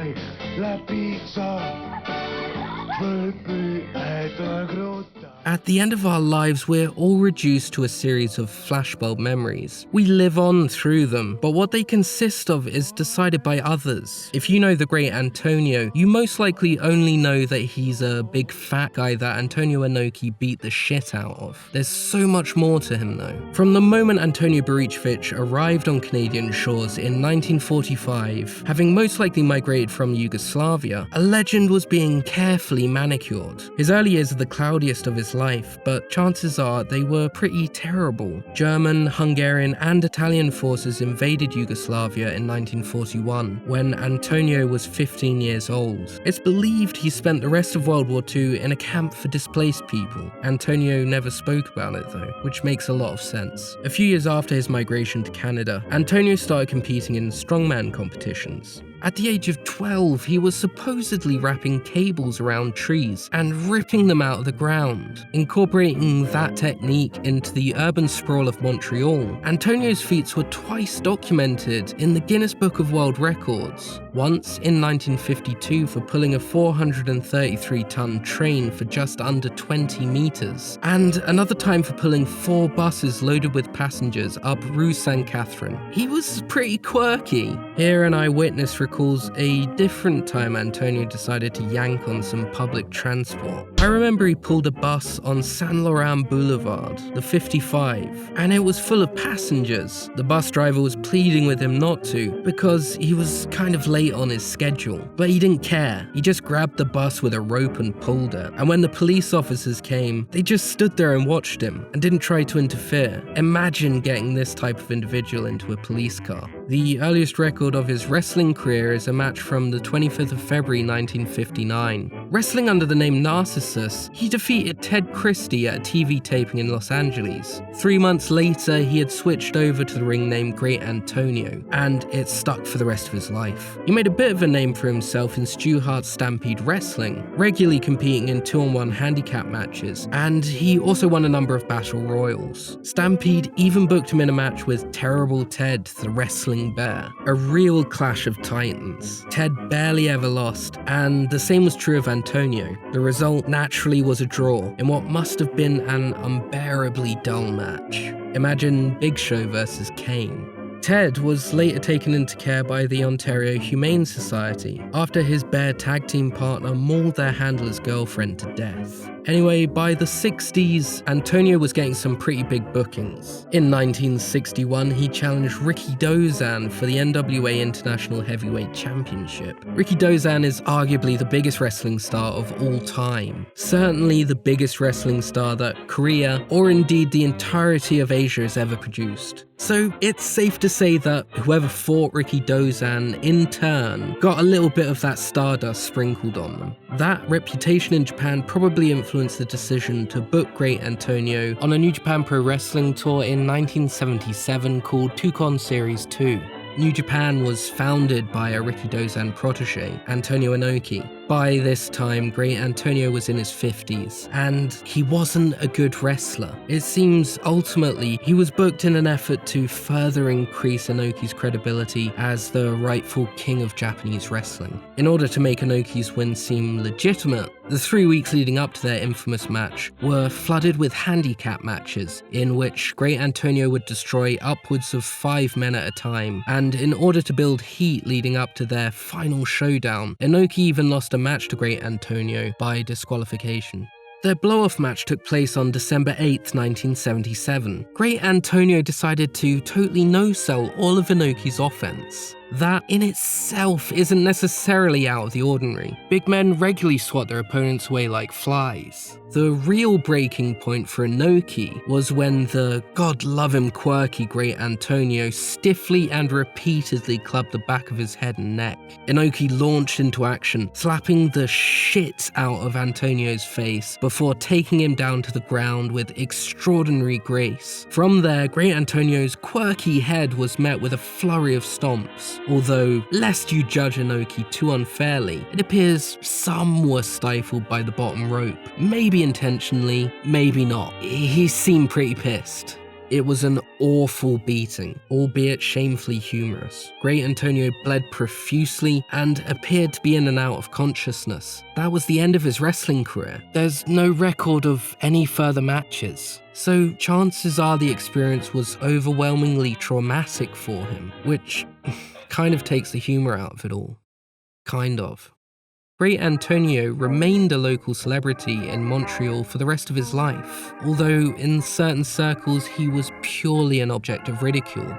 Dai, la pizza. Veux plus être gros. At the end of our lives, we're all reduced to a series of flashbulb memories. We live on through them, but what they consist of is decided by others. If you know the great Antonio, you most likely only know that he's a big fat guy that Antonio Inoki beat the shit out of. There's so much more to him though. From the moment Antonio Baricevic arrived on Canadian shores in 1945, having most likely migrated from Yugoslavia, a legend was being carefully manicured. His early years are the cloudiest of his life, but chances are they were pretty terrible. German, Hungarian, and Italian forces invaded Yugoslavia in 1941, when Antonio was 15 years old. It's believed he spent the rest of World War II in a camp for displaced people. Antonio never spoke about it though, which makes a lot of sense. A few years after his migration to Canada, Antonio started competing in strongman competitions. At the age of 12, he was supposedly wrapping cables around trees and ripping them out of the ground. Incorporating that technique into the urban sprawl of Montreal, Antonio's feats were twice documented in the Guinness Book of World Records. Once in 1952 for pulling a 433-ton train for just under 20 meters, and another time for pulling 4 buses loaded with passengers up Rue Saint Catherine. He was pretty quirky. Here an eyewitness recalls a different time Antonio decided to yank on some public transport. I remember he pulled a bus on Saint Laurent Boulevard, the 55, and it was full of passengers. The bus driver was pleading with him not to, because he was kind of late on his schedule. But he didn't care. He just grabbed the bus with a rope and pulled it. And when the police officers came, they just stood there and watched him and didn't try to interfere. Imagine getting this type of individual into a police car. The earliest record of his wrestling career is a match from the 25th of February 1959. Wrestling under the name Narcissus, he defeated Ted Christie at a TV taping in Los Angeles. 3 months later, he had switched over to the ring name Great Antonio, and it stuck for the rest of his life. He made a bit of a name for himself in Stu Hart's Stampede Wrestling, regularly competing in 2-on-1 handicap matches, and he also won a number of battle royals. Stampede even booked him in a match with Terrible Ted, the Wrestling Bear, a real clash of titans. Ted barely ever lost, and the same was true of Antonio. The result naturally was a draw in what must have been an unbearably dull match. Imagine Big Show versus Kane. Ted was later taken into care by the Ontario Humane Society after his bear tag team partner mauled their handler's girlfriend to death. Anyway, by the 60s, Antonio was getting some pretty big bookings. In 1961, he challenged Ricky Dozan for the NWA International Heavyweight Championship. Ricky Dozan is arguably the biggest wrestling star of all time. Certainly the biggest wrestling star that Korea, or indeed the entirety of Asia, has ever produced. So it's safe to say that whoever fought Ricky Dozan in turn got a little bit of that stardust sprinkled on them. That reputation in Japan probably influenced the decision to book Great Antonio on a New Japan Pro Wrestling tour in 1977 called Tukon Series 2. New Japan was founded by a Ricky Dozan protege, Antonio Inoki. By this time, Great Antonio was in his 50s, and he wasn't a good wrestler. It seems ultimately he was booked in an effort to further increase Inoki's credibility as the rightful king of Japanese wrestling. In order to make Inoki's win seem legitimate, the 3 weeks leading up to their infamous match were flooded with handicap matches, in which Great Antonio would destroy upwards of 5 men at a time, and in order to build heat leading up to their final showdown, Inoki even lost a match to Great Antonio by disqualification. Their blow-off match took place on December 8, 1977. Great Antonio decided to totally no-sell all of Inoki's offense. That in itself isn't necessarily out of the ordinary. Big men regularly swat their opponents away like flies. The real breaking point for Enoki was when the God-love-him quirky Great Antonio stiffly and repeatedly clubbed the back of his head and neck. Enoki launched into action, slapping the shit out of Antonio's face before taking him down to the ground with extraordinary grace. From there, Great Antonio's quirky head was met with a flurry of stomps. Although, lest you judge Enoki too unfairly, it appears some were stifled by the bottom rope. Maybe intentionally, maybe not. He seemed pretty pissed. It was an awful beating, albeit shamefully humorous. Great Antonio bled profusely and appeared to be in and out of consciousness. That was the end of his wrestling career. There's no record of any further matches. So chances are the experience was overwhelmingly traumatic for him, which kind of takes the humor out of it all. Kind of. Great Antonio remained a local celebrity in Montreal for the rest of his life, although in certain circles he was purely an object of ridicule.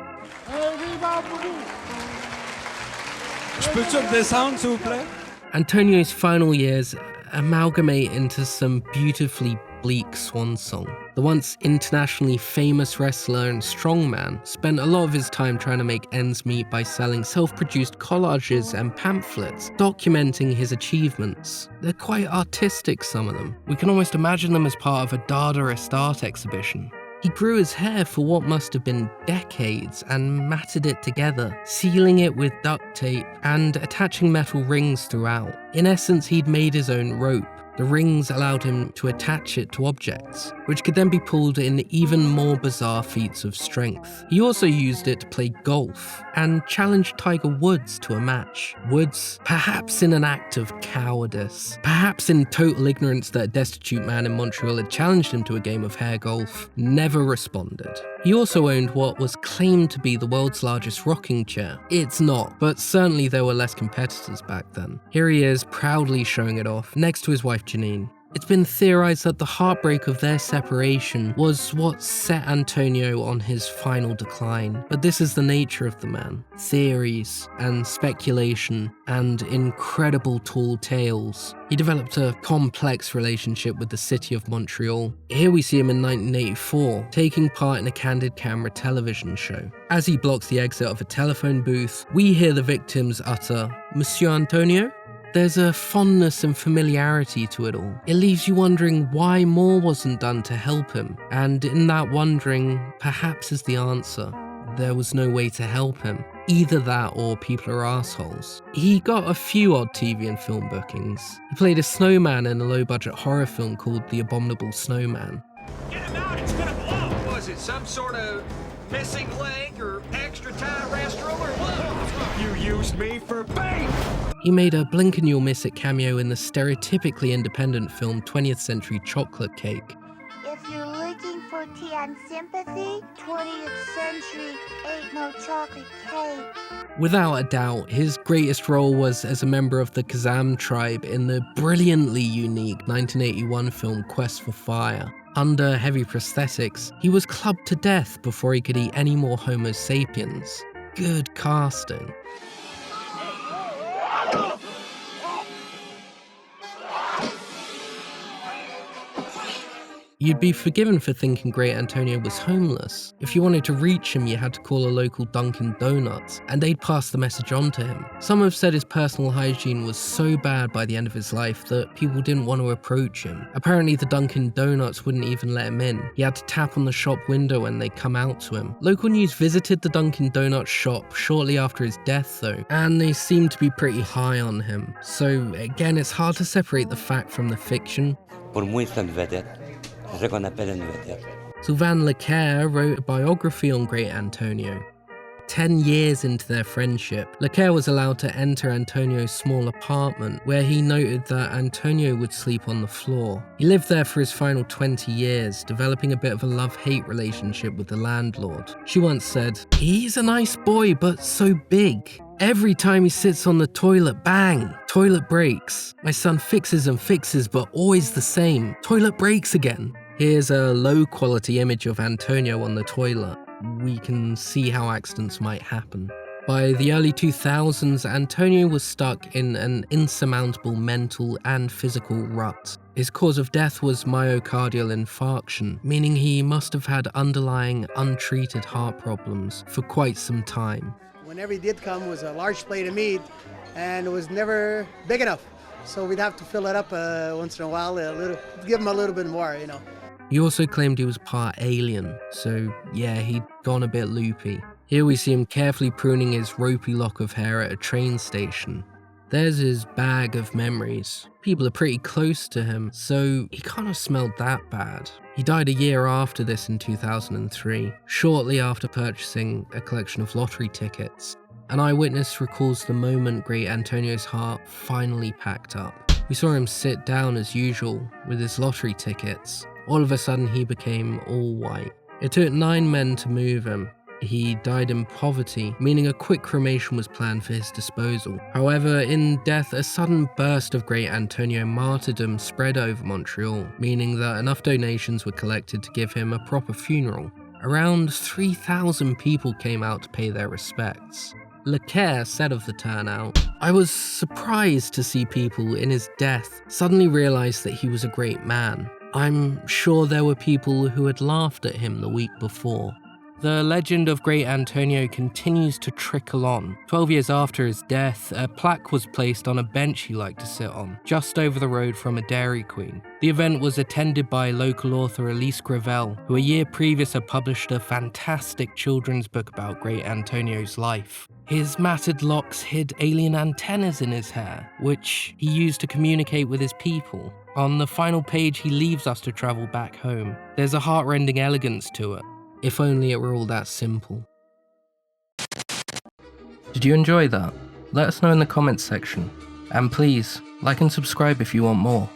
Antonio's final years amalgamate into some beautifully bleak swan song. The once internationally famous wrestler and strongman spent a lot of his time trying to make ends meet by selling self-produced collages and pamphlets documenting his achievements. They're quite artistic, some of them. We can almost imagine them as part of a Dadaist art exhibition. He grew his hair for what must have been decades and matted it together, sealing it with duct tape and attaching metal rings throughout. In essence, he'd made his own rope. The rings allowed him to attach it to objects, which could then be pulled in even more bizarre feats of strength. He also used it to play golf and challenged Tiger Woods to a match. Woods, perhaps in an act of cowardice, perhaps in total ignorance that a destitute man in Montreal had challenged him to a game of hair golf, never responded. He also owned what was claimed to be the world's largest rocking chair. It's not, but certainly there were less competitors back then. Here he is, proudly showing it off, next to his wife Janine. It's been theorized that the heartbreak of their separation was what set Antonio on his final decline. But this is the nature of the man. Theories and speculation and incredible tall tales. He developed a complex relationship with the city of Montreal. Here we see him in 1984, taking part in a candid camera television show. As he blocks the exit of a telephone booth, we hear the victims utter, "Monsieur Antonio?" There's a fondness and familiarity to it all. It leaves you wondering why more wasn't done to help him, and in that wondering, perhaps is the answer. There was no way to help him. Either that or people are assholes. He got a few odd TV and film bookings. He played a snowman in a low-budget horror film called The Abominable Snowman. Get him out, it's gonna blow! Was it some sort of missing leg or extra tight restroom or what? You used me for bait! He made a blink and you'll miss it cameo in the stereotypically independent film 20th Century Chocolate Cake. If you're looking for tea and sympathy, 20th century ain't no chocolate cake. Without a doubt, his greatest role was as a member of the Kazam tribe in the brilliantly unique 1981 film Quest for Fire. Under heavy prosthetics, he was clubbed to death before he could eat any more Homo sapiens. Good casting. You'd be forgiven for thinking Great Antonio was homeless. If you wanted to reach him, you had to call a local Dunkin' Donuts, and they'd pass the message on to him. Some have said his personal hygiene was so bad by the end of his life that people didn't want to approach him. Apparently the Dunkin' Donuts wouldn't even let him in. He had to tap on the shop window when they'd come out to him. Local news visited the Dunkin' Donuts shop shortly after his death though, and they seemed to be pretty high on him. So again, it's hard to separate the fact from the fiction. Pour moi, c'est une vedette. C'est ce qu'on appelle une vedette. Sylvain Leclerc wrote a biography on Great Antonio. 10 years into their friendship, Leclerc was allowed to enter Antonio's small apartment, where he noted that Antonio would sleep on the floor. He lived there for his final 20 years, developing a bit of a love-hate relationship with the landlord. She once said, "He's a nice boy, but so big. Every time he sits on the toilet, bang, toilet breaks. My son fixes and fixes, but always the same. Toilet breaks again." Here's a low-quality image of Antonio on the toilet. We can see how accidents might happen. By the early 2000s, Antonio was stuck in an insurmountable mental and physical rut. His cause of death was myocardial infarction, meaning he must have had underlying, untreated heart problems for quite some time. Whenever he did come was a large plate of meat, and it was never big enough. So we'd have to fill it up once in a while, give him a little bit more, you know. He also claimed he was part alien, so yeah, he'd gone a bit loopy. Here we see him carefully pruning his ropey lock of hair at a train station. There's his bag of memories. People are pretty close to him, so he can't have smelled that bad. He died a year after this in 2003, shortly after purchasing a collection of lottery tickets. An eyewitness recalls the moment Great Antonio's heart finally packed up. We saw him sit down as usual with his lottery tickets. All of a sudden he became all white. It took 9 men to move him. He died in poverty, meaning a quick cremation was planned for his disposal. However, in death, a sudden burst of Great Antonio martyrdom spread over Montreal, meaning that enough donations were collected to give him a proper funeral. Around 3,000 people came out to pay their respects. Lecaire said of the turnout, "I was surprised to see people in his death suddenly realize that he was a great man. I'm sure there were people who had laughed at him the week before." The legend of Great Antonio continues to trickle on. 12 years after his death, a plaque was placed on a bench he liked to sit on, just over the road from a Dairy Queen. The event was attended by local author Elise Gravel, who a year previous had published a fantastic children's book about Great Antonio's life. His matted locks hid alien antennas in his hair, which he used to communicate with his people. On the final page, he leaves us to travel back home. There's a heart-rending elegance to it. If only it were all that simple. Did you enjoy that? Let us know in the comments section. And please, like and subscribe if you want more.